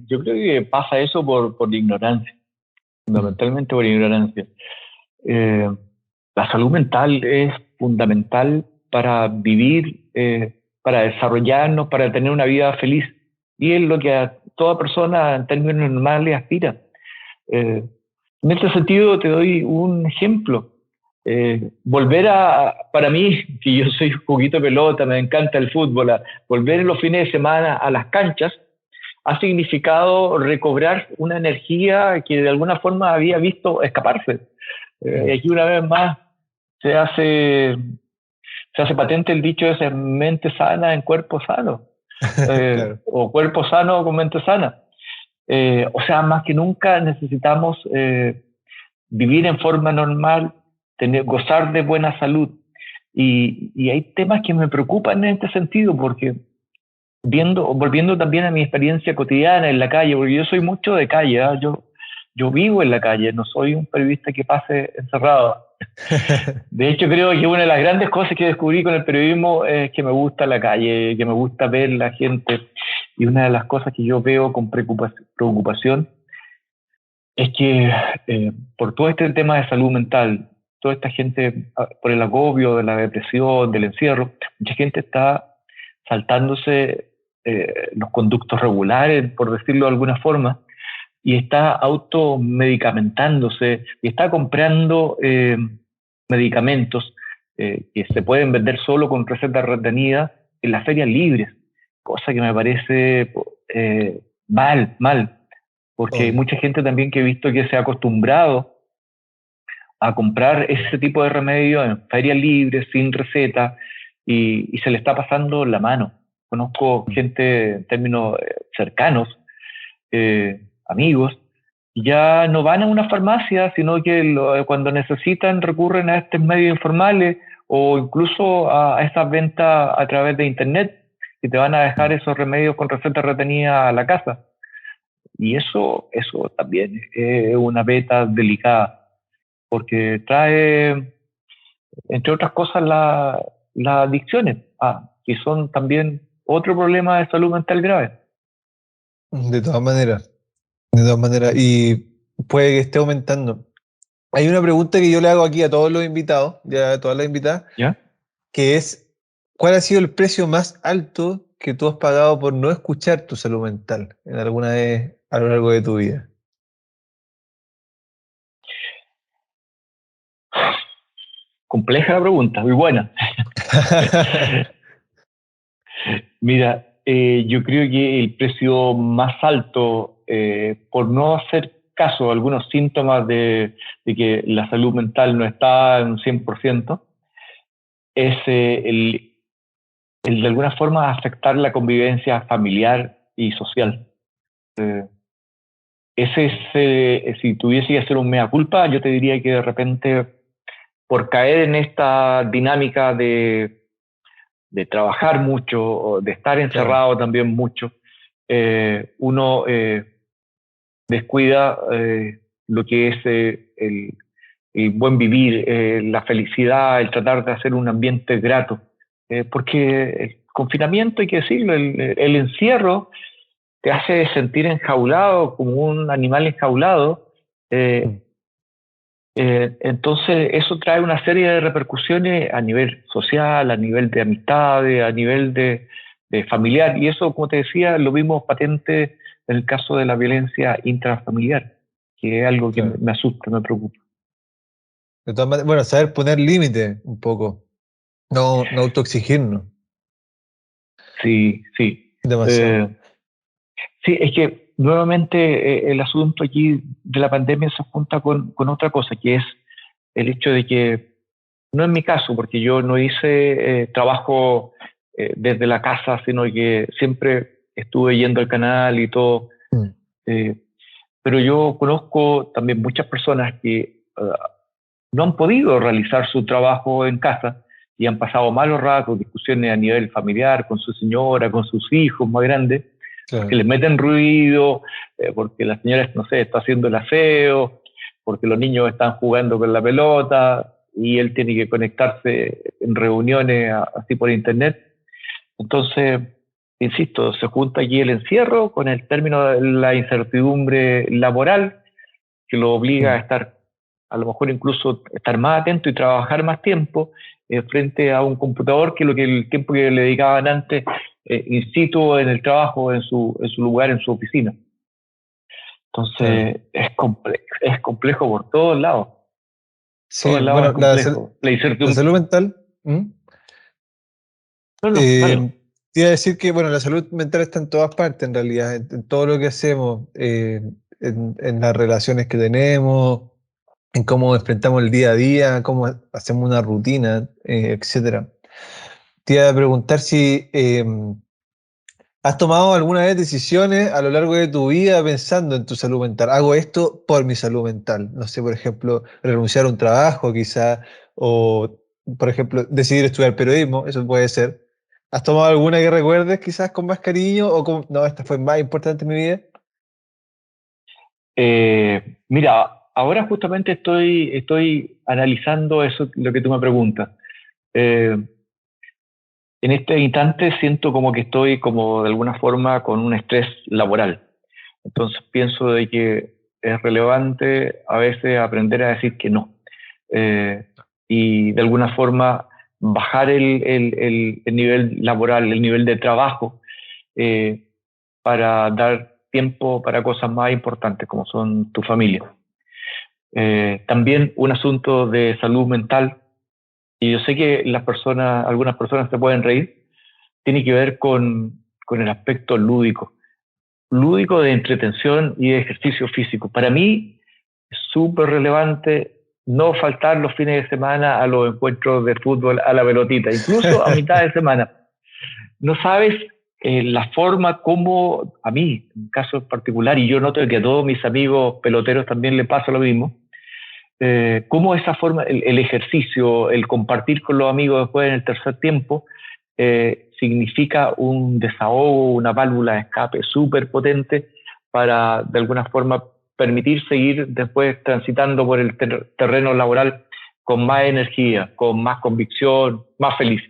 Yo creo que pasa eso por ignorancia, fundamentalmente por ignorancia. La salud mental es fundamental para vivir, para desarrollarnos, para tener una vida feliz. Y es lo que a toda persona en términos normales aspira. En este sentido te doy un ejemplo. Para mí, que yo soy un poquito pelota, me encanta el fútbol, volver en los fines de semana a las canchas ha significado recobrar una energía que de alguna forma había visto escaparse. Aquí una vez más se hace patente el dicho ese: mente sana en cuerpo sano, Claro. o cuerpo sano con mente sana. O sea, más que nunca necesitamos vivir en forma normal, gozar de buena salud. Y hay temas que me preocupan en este sentido, porque volviendo también a mi experiencia cotidiana en la calle, porque yo soy mucho de calle, ¿eh? Yo vivo en la calle, no soy un periodista que pase encerrado. De hecho, creo que una de las grandes cosas que descubrí con el periodismo es que me gusta la calle, que me gusta ver la gente. Y una de las cosas que yo veo con preocupación es que por todo este tema de salud mental, toda esta gente, por el agobio de la depresión, del encierro, mucha gente está saltándose los conductos regulares, por decirlo de alguna forma, y está automedicamentándose y está comprando medicamentos que se pueden vender solo con recetas retenidas en las ferias libres, cosa que me parece mal, porque hay mucha gente también que he visto que se ha acostumbrado a comprar ese tipo de remedios en ferias libres, sin receta, y se le está pasando la mano. Conozco gente en términos cercanos, amigos, ya no van a una farmacia, sino que cuando necesitan recurren a estos medios informales o incluso a estas ventas a través de internet, y te van a dejar esos remedios con receta retenida a la casa. Y eso también es una beta delicada, porque trae, entre otras cosas, las adicciones, que son también otro problema de salud mental grave. De todas maneras, y puede que esté aumentando. Hay una pregunta que yo le hago aquí a todos los invitados, ya a todas las invitadas, ¿Ya? que es, ¿cuál ha sido el precio más alto que tú has pagado por no escuchar tu salud mental en alguna vez a lo largo de tu vida? Compleja la pregunta, muy buena. Mira, yo creo que el precio más alto, por no hacer caso a algunos síntomas de que la salud mental no está en un 100%, es el de alguna forma afectar la convivencia familiar y social. Si tuviese que hacer un mea culpa, yo te diría que de repente, por caer en esta dinámica de trabajar mucho, de estar encerrado claro, también mucho, uno descuida lo que es el buen vivir, la felicidad, el tratar de hacer un ambiente grato. Porque el confinamiento, hay que decirlo, el encierro te hace sentir enjaulado, como un animal enjaulado. Entonces eso trae una serie de repercusiones a nivel social, a nivel de amistades, a nivel de familiar, y eso, como te decía, lo vimos patente en el caso de la violencia intrafamiliar, que es algo que claro, me asusta, me preocupa. De todas maneras, bueno, saber poner límite un poco, no autoexigirnos. Sí. Demasiado. Sí, es que nuevamente el asunto aquí de la pandemia se junta con otra cosa, que es el hecho de que, no en mi caso, porque yo no hice trabajo desde la casa, sino que siempre estuve yendo al canal y todo. Pero yo conozco también muchas personas que no han podido realizar su trabajo en casa y han pasado malos ratos, discusiones a nivel familiar, con su señora, con sus hijos más grandes, Claro. Porque les meten ruido, porque la señora, no sé, está haciendo el aseo, porque los niños están jugando con la pelota y él tiene que conectarse en reuniones así por internet. Entonces, insisto, se junta aquí el encierro con el término de la incertidumbre laboral que lo obliga a estar, a lo mejor incluso estar más atento y trabajar más tiempo frente a un computador que el tiempo que le dedicaban antes in situ en el trabajo, en su lugar, en su oficina. Entonces, es complejo por todos lados. Sí, Todos lados bueno, es complejo. la salud mental. No, dale. Te iba a decir que, bueno, la salud mental está en todas partes, en realidad, en todo lo que hacemos, en las relaciones que tenemos, en cómo enfrentamos el día a día, cómo hacemos una rutina, etcétera. Te iba a preguntar si has tomado alguna vez decisiones a lo largo de tu vida pensando en tu salud mental. Hago esto por mi salud mental. No sé, por ejemplo, renunciar a un trabajo quizá, o, por ejemplo, decidir estudiar periodismo, eso puede ser. ¿Has tomado alguna que recuerdes quizás con más cariño o con, no, esta fue más importante en mi vida? Mira, ahora justamente estoy analizando eso, lo que tú me preguntas. Eh, en este instante siento como que estoy como de alguna forma con un estrés laboral. Entonces pienso de que es relevante a veces aprender a decir que no. Y de alguna forma bajar el nivel laboral, el nivel de trabajo, eh, para dar tiempo para cosas más importantes como son tu familia. También un asunto de salud mental, y yo sé que algunas personas se pueden reír, tiene que ver con el aspecto lúdico de entretención y de ejercicio físico. Para mí es súper relevante no faltar los fines de semana a los encuentros de fútbol, a la pelotita, incluso a mitad de semana. No sabes la forma como, a mí, en caso particular, y yo noto que a todos mis amigos peloteros también les pasa lo mismo, cómo esa forma, el ejercicio, el compartir con los amigos después en el tercer tiempo, significa un desahogo, una válvula de escape súper potente para, de alguna forma, permitir seguir después transitando por el terreno laboral con más energía, con más convicción, más feliz.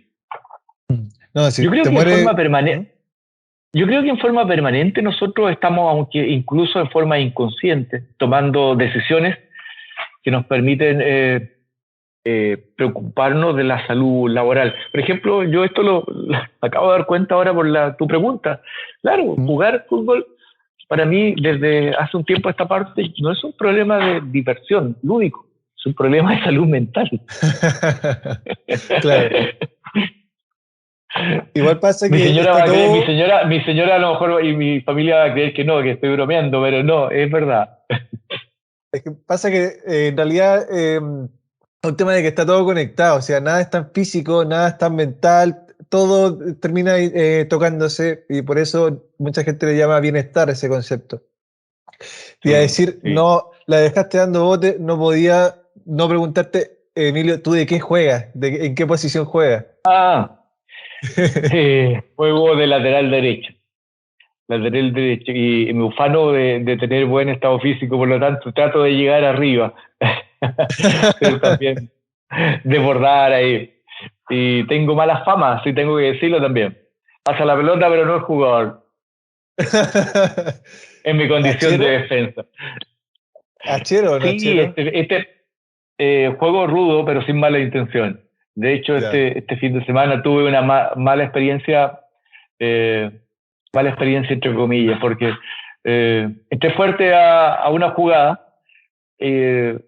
No, si Yo creo te que en muere. forma permanente, yo creo que en forma permanente nosotros estamos, aunque incluso en forma inconsciente, tomando decisiones que nos permiten preocuparnos de la salud laboral. Por ejemplo, yo esto lo acabo de dar cuenta ahora por tu pregunta. Claro, jugar fútbol para mí desde hace un tiempo a esta parte no es un problema de diversión lúdico, es un problema de salud mental. Claro. Igual pasa Mi que señora está va a creer, todo. mi señora a lo mejor y mi familia va a creer que no, que estoy bromeando, pero no, es verdad. Es que pasa que en realidad es un tema de que está todo conectado, o sea, nada es tan físico, nada es tan mental, todo termina tocándose y por eso mucha gente le llama bienestar ese concepto. Te iba a Sí, decir, sí. no, la dejaste dando bote, no podía no preguntarte, Emilio, ¿tú de qué juegas? ¿En qué posición juegas? Juego de lateral derecho, y me ufano de tener buen estado físico, por lo tanto trato de llegar arriba, pero también desbordar ahí. Y tengo mala fama, sí tengo que decirlo también. Pasa la pelota, pero no el jugador, en mi condición de ¿Achero? defensa. ¿Achero o no Sí, achero? juego rudo, pero sin mala intención. De hecho, Ya. este fin de semana tuve una mala experiencia, eh, entre comillas, porque entré fuerte a una jugada, eh,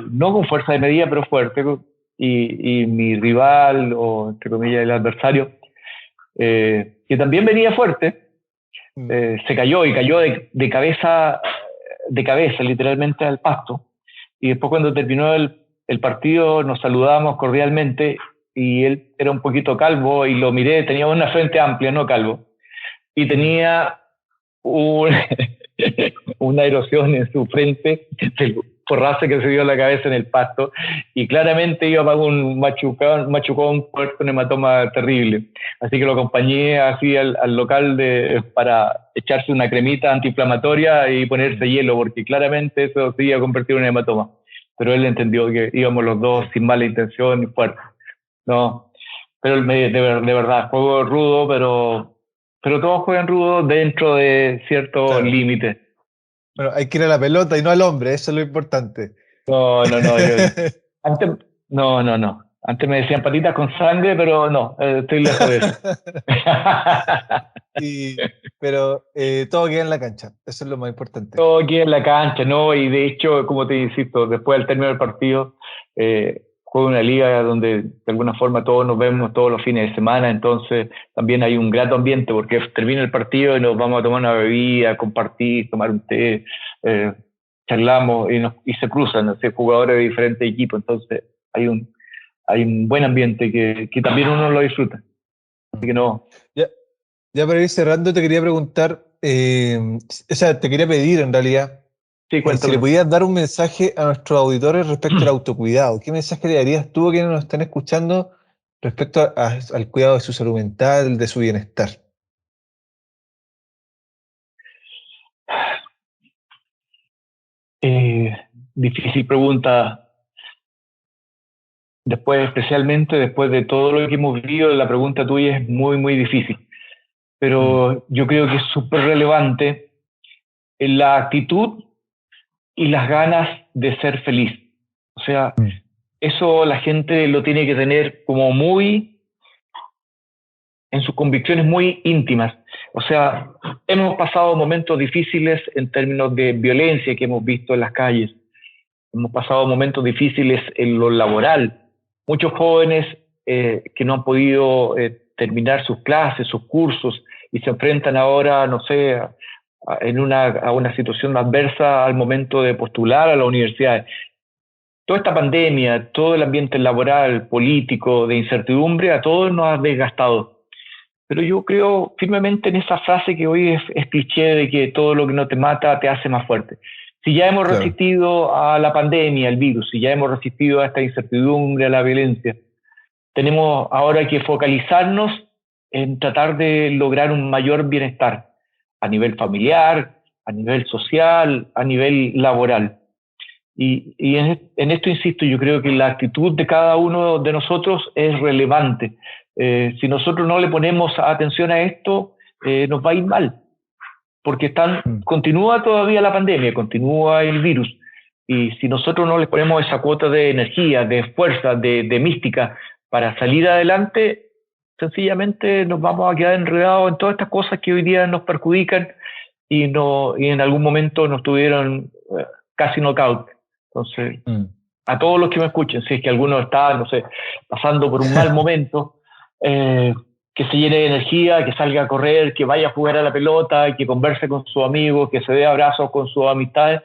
no con fuerza de medida, pero fuerte, y mi rival, o entre comillas el adversario, que también venía fuerte, Mm. se cayó y cayó de cabeza literalmente al pasto. Y después cuando terminó el partido nos saludamos cordialmente y él era un poquito calvo y lo miré, tenía una frente amplia, no calvo, y tenía un, una erosión en su frente porrazo que se dio en la cabeza en el pasto, y claramente iba para un machucón fuerte, un hematoma terrible. Así que lo acompañé así al local para echarse una cremita antiinflamatoria y ponerse hielo, porque claramente eso se iba a convertir en un hematoma. Pero él entendió que íbamos los dos sin mala intención y fuerte. No, pero de verdad, juego rudo, pero todos juegan rudo dentro de ciertos Claro. límites. Bueno, hay que ir a la pelota y no al hombre, eso es lo importante. No, antes, no. Antes me decían patitas con sangre, pero no, estoy lejos de eso. Pero todo queda en la cancha, eso es lo más importante. Todo aquí en la cancha, ¿no? Y de hecho, como te insisto, después del término del partido, juego una liga donde de alguna forma todos nos vemos todos los fines de semana, entonces también hay un grato ambiente porque termina el partido y nos vamos a tomar una bebida, compartir, tomar un té, charlamos y se cruzan, ¿no? Jugadores de diferentes equipos, entonces hay un buen ambiente que también uno lo disfruta. Así que no. Ya, ya para ir cerrando, te quería preguntar, o sea, te quería pedir en realidad, Sí, si le cuéntame. pudieras dar un mensaje a nuestros auditores respecto al autocuidado. ¿Qué mensaje le darías tú a quienes nos están escuchando respecto al cuidado de su salud mental, de su bienestar? Eh, Difícil pregunta. Después, especialmente después de todo lo que hemos vivido, la pregunta tuya es muy difícil. Mm, Pero yo creo que es súper relevante en la actitud y las ganas de ser feliz. O sea, mm, eso la gente lo tiene que tener como muy en sus convicciones muy íntimas. O sea, hemos pasado momentos difíciles en términos de violencia que hemos visto en las calles. Hemos pasado momentos difíciles en lo laboral. Muchos jóvenes que no han podido terminar sus clases, sus cursos, y se enfrentan ahora, no sé, a una situación adversa al momento de postular a la universidad. Toda esta pandemia, todo el ambiente laboral, político, de incertidumbre, a todos nos ha desgastado. Pero yo creo firmemente en esa frase que hoy es cliché de que todo lo que no te mata te hace más fuerte. Si ya hemos claro. resistido a la pandemia, al virus, si ya hemos resistido a esta incertidumbre, a la violencia, tenemos ahora que focalizarnos en tratar de lograr un mayor bienestar a nivel familiar, a nivel social, a nivel laboral. En esto insisto, yo creo que la actitud de cada uno de nosotros es relevante. Si nosotros no le ponemos atención a esto, nos va a ir mal, porque Mm, continúa todavía la pandemia, continúa el virus, y si nosotros no le ponemos esa cuota de energía, de fuerza, de mística para salir adelante, sencillamente nos vamos a quedar enredados en todas estas cosas que hoy día nos perjudican y en algún momento nos tuvieron casi knockout. Entonces, mm. a todos los que me escuchen, si es que alguno está, no sé, pasando por un mal momento, eh, que se llene de energía, que salga a correr, que vaya a jugar a la pelota, que converse con sus amigos, que se dé abrazos con sus amistades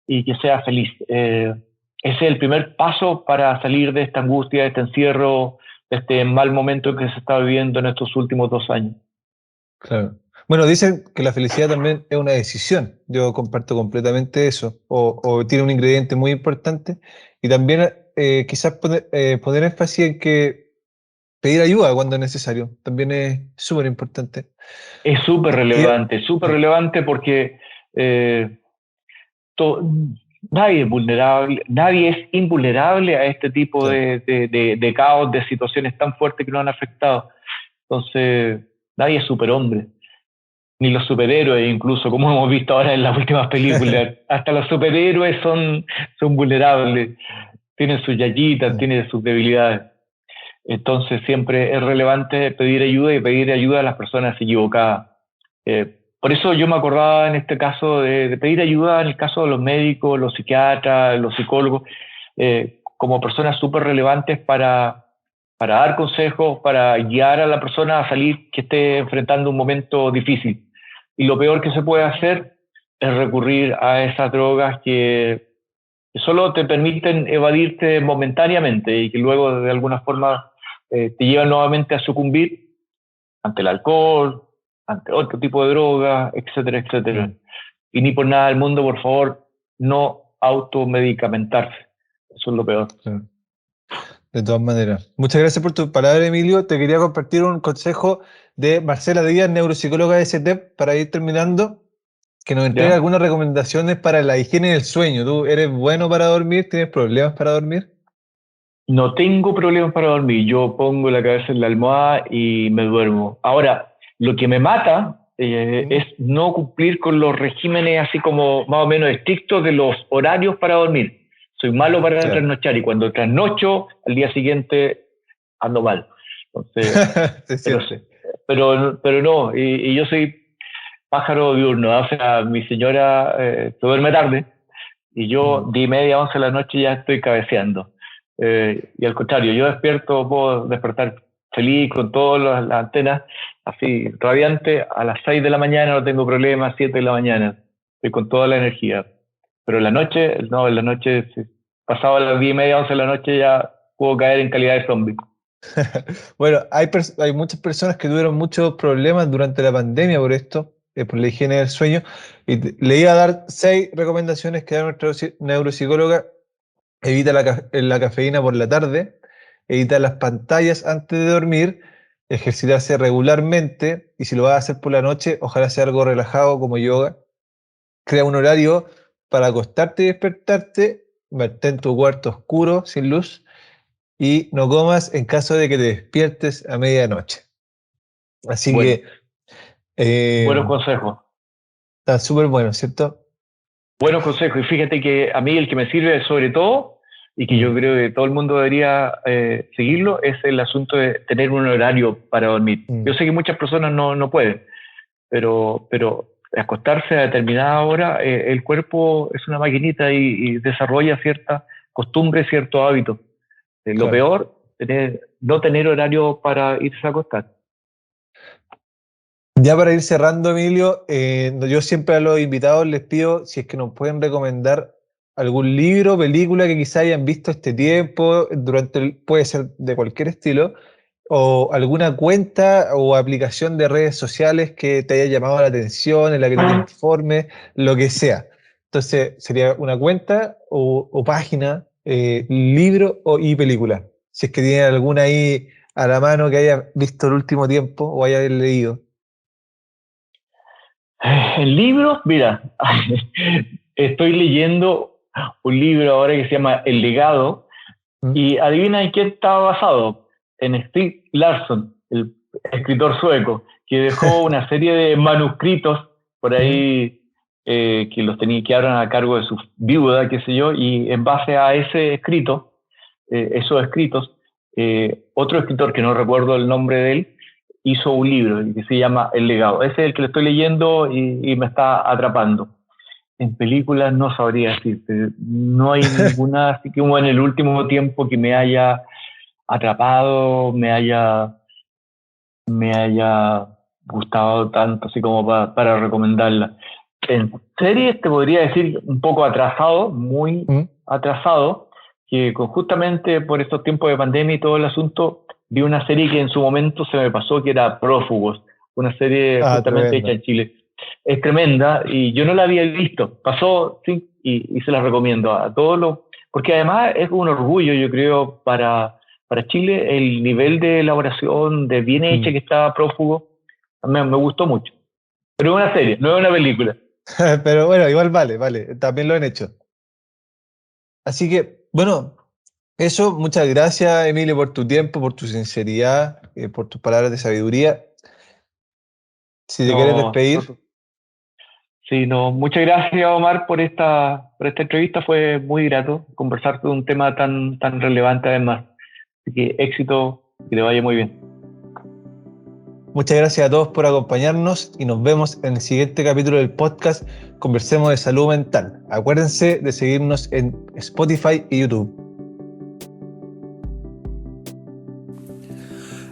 y que sea feliz. Ese es el primer paso para salir de esta angustia, de este encierro, de este mal momento que se está viviendo en estos últimos 2 años. Claro. Bueno, dicen que la felicidad también es una decisión. Yo comparto completamente eso. O tiene un ingrediente muy importante. Y también quizás poner énfasis en que pedir ayuda cuando es necesario. También es súper importante. Es Y, súper relevante porque eh, to- nadie es vulnerable, nadie es invulnerable a este tipo claro. de caos, de situaciones tan fuertes que nos han afectado. Entonces, nadie es superhombre, ni los superhéroes, incluso, como hemos visto ahora en las últimas películas. Hasta los superhéroes son vulnerables, tienen sus yayitas, tienen sus debilidades. Entonces, siempre es relevante pedir ayuda y pedir ayuda a las personas equivocadas. Por eso yo me acordaba en este caso de pedir ayuda en el caso de los médicos, los psiquiatras, los psicólogos, como personas súper relevantes para dar consejos, para guiar a la persona a salir que esté enfrentando un momento difícil. Y lo peor que se puede hacer es recurrir a esas drogas que solo te permiten evadirte momentáneamente y que luego de alguna forma te llevan nuevamente a sucumbir ante el alcohol, ante otro tipo de drogas, etcétera, etcétera. Mm. Y ni por nada del mundo, por favor, no automedicamentarse. Eso es lo peor. Claro. De todas maneras. Muchas gracias por tu palabra, Emilio. Te quería compartir un consejo de Marcela Díaz, neuropsicóloga de STEP, para ir terminando, que nos entrega ¿Ya? algunas recomendaciones para la higiene del sueño. ¿Tú eres bueno para dormir? ¿Tienes problemas para dormir? No tengo problemas para dormir. Yo pongo la cabeza en la almohada y me duermo. Ahora, lo que me mata es no cumplir con los regímenes así como más o menos estrictos de los horarios para dormir. Soy malo para Claro. trasnochar y cuando trasnocho, al día siguiente ando mal. Entonces, Se siente. pero no, y yo soy pájaro diurno, o sea, mi señora se duerme tarde y yo 10:30, 11 de la noche ya estoy cabeceando. Y al contrario, yo despierto, puedo despertar feliz con todas las antenas, así radiante, a las 6 de la mañana no tengo problemas, 7 de la mañana, estoy con toda la energía. Pero en la noche, no, en la noche, pasado las 10:30, 11 de la noche ya puedo caer en calidad de zombie. Bueno, hay muchas personas que tuvieron muchos problemas durante la pandemia por esto, por la higiene del sueño, y le iba a dar 6 recomendaciones que da nuestra neuropsicóloga. Evita la cafeína por la tarde, evita las pantallas antes de dormir, ejercitarse regularmente, y si lo vas a hacer por la noche, ojalá sea algo relajado como yoga. Crea un horario para acostarte y despertarte, mantén tu cuarto oscuro, sin luz, y no comas en caso de que te despiertes a medianoche. Así Bueno, que eh, buenos consejos. está súper bueno, ¿cierto? Buenos consejos. Y fíjate que a mí el que me sirve sobre todo, y que yo creo que todo el mundo debería seguirlo, es el asunto de tener un horario para dormir. Yo sé que muchas personas no pueden, pero acostarse a determinada hora, el cuerpo es una maquinita y desarrolla cierta costumbre, cierto hábito. Lo Claro. peor, no tener horario para irse a acostar. Ya para ir cerrando, Emilio, yo siempre a los invitados les pido si es que nos pueden recomendar algún libro, película que quizá hayan visto este tiempo, puede ser de cualquier estilo, o alguna cuenta o aplicación de redes sociales que te haya llamado la atención, en la que te informe, lo que sea. Entonces, sería una cuenta o página, libro y película. Si es que tienen alguna ahí a la mano que haya visto el último tiempo o haya leído. En libros, mira, estoy leyendo un libro ahora que se llama El Legado, y adivina en quién estaba basado. En Stieg Larsson, el escritor sueco, que dejó una serie de manuscritos por ahí que los quedaron a cargo de su viuda, qué sé yo, y en base a ese escrito, esos escritos, otro escritor que no recuerdo el nombre de él, hizo un libro que se llama El Legado. Ese es el que le estoy leyendo y me está atrapando. En películas no sabría decirte, no hay ninguna así que en el último tiempo que me haya atrapado, me haya gustado tanto así como para recomendarla. En series te podría decir un poco atrasado, muy atrasado, que justamente por estos tiempos de pandemia y todo el asunto, vi una serie que en su momento se me pasó, que era Prófugos, una serie justamente hecha en Chile. Es tremenda y yo no la había visto. Pasó, sí, y se la recomiendo a todos los... Porque además es un orgullo, yo creo, para Chile el nivel de elaboración, de bien hecha que está Prófugo. Me gustó mucho. Pero es una serie, no es una película. Pero bueno, igual vale, también lo han hecho. Así que, bueno, eso, muchas gracias, Emilio, por tu tiempo, por tu sinceridad, por tus palabras de sabiduría. Si te quieres despedir. Sí, muchas gracias, Omar, por esta entrevista. Fue muy grato conversar de un tema tan relevante además. Así que éxito, que te vaya muy bien. Muchas gracias a todos por acompañarnos y nos vemos en el siguiente capítulo del podcast Conversemos de Salud Mental. Acuérdense de seguirnos en Spotify y YouTube.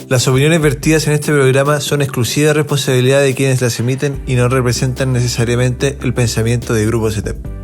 Las opiniones vertidas en este programa son exclusiva responsabilidad de quienes las emiten y no representan necesariamente el pensamiento de Grupo STEP.